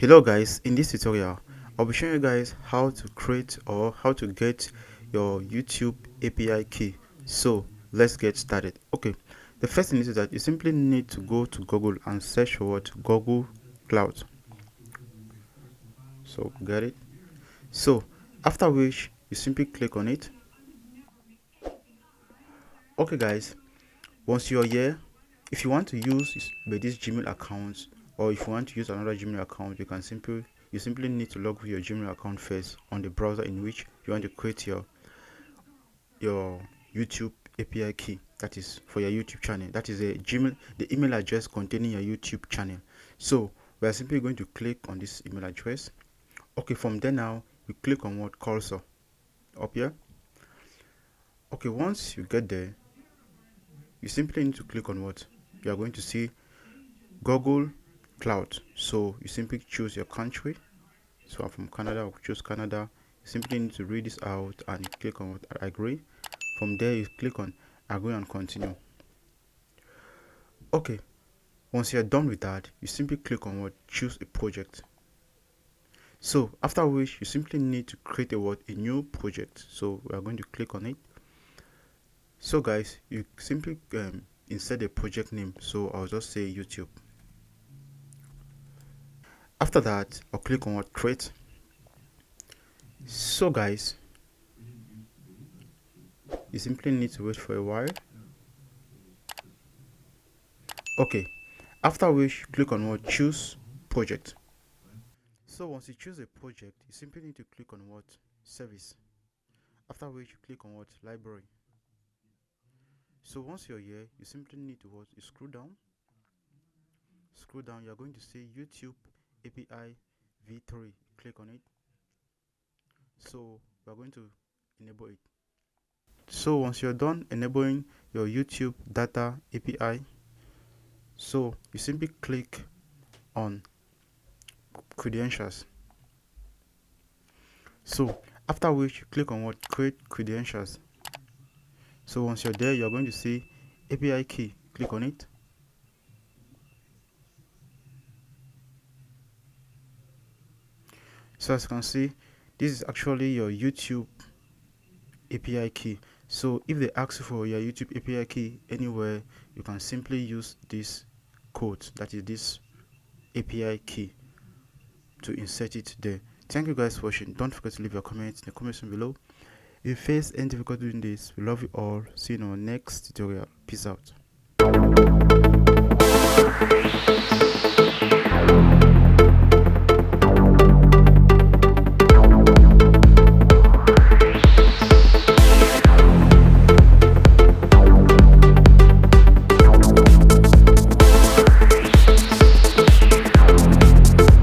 Hello guys, in this tutorial I'll be showing you guys how to create or how to get your YouTube API key. So let's get started. Okay, the first thing is that you simply need to go to Google and search for what Google Cloud. So get it. So after which you simply click on it. Okay guys, once you're here, if you want to use this Gmail account, or if you want to use another Gmail account, you simply need to log with your Gmail account first on the browser in which you want to create your YouTube API key. That is for your YouTube channel. That is the email address containing your YouTube channel. So we are simply going to click on this email address. Okay, from there now you click on what cursor up here. Okay, once you get there, you simply need to click on what you are going to see Google Cloud. So you simply choose your country. So I'm from Canada. I'll choose Canada. You simply need to read this out and you click on what I agree. From there you click on agree and continue. Okay, once you're done with that, you simply click on what choose a project. So after which you simply need to create a new project. So we are going to click on it. So guys, you simply insert a project name. So I'll just say YouTube. After that, I'll click on what create. So guys, you simply need to wait for a while. Okay, after which click on what choose project. So once you choose a project, you simply need to click on what service. After which you click on what library. So once you're here, you simply need to what you scroll down. You are going to see YouTube API v3. Click on it. So we are going to enable it. So once you're done enabling your YouTube data API, so you simply click on credentials. So after which you click on what create credentials. So once you're there, you're going to see API key. Click on it. So as you can see, this is actually your YouTube API key. So if they ask you for your YouTube API key anywhere, you can simply use this code, that is this API key, to insert it there. Thank you guys for watching. Don't forget to leave your comments in the comment section below. If you face any difficulty doing this, we love you all. See you in our next tutorial. Peace out.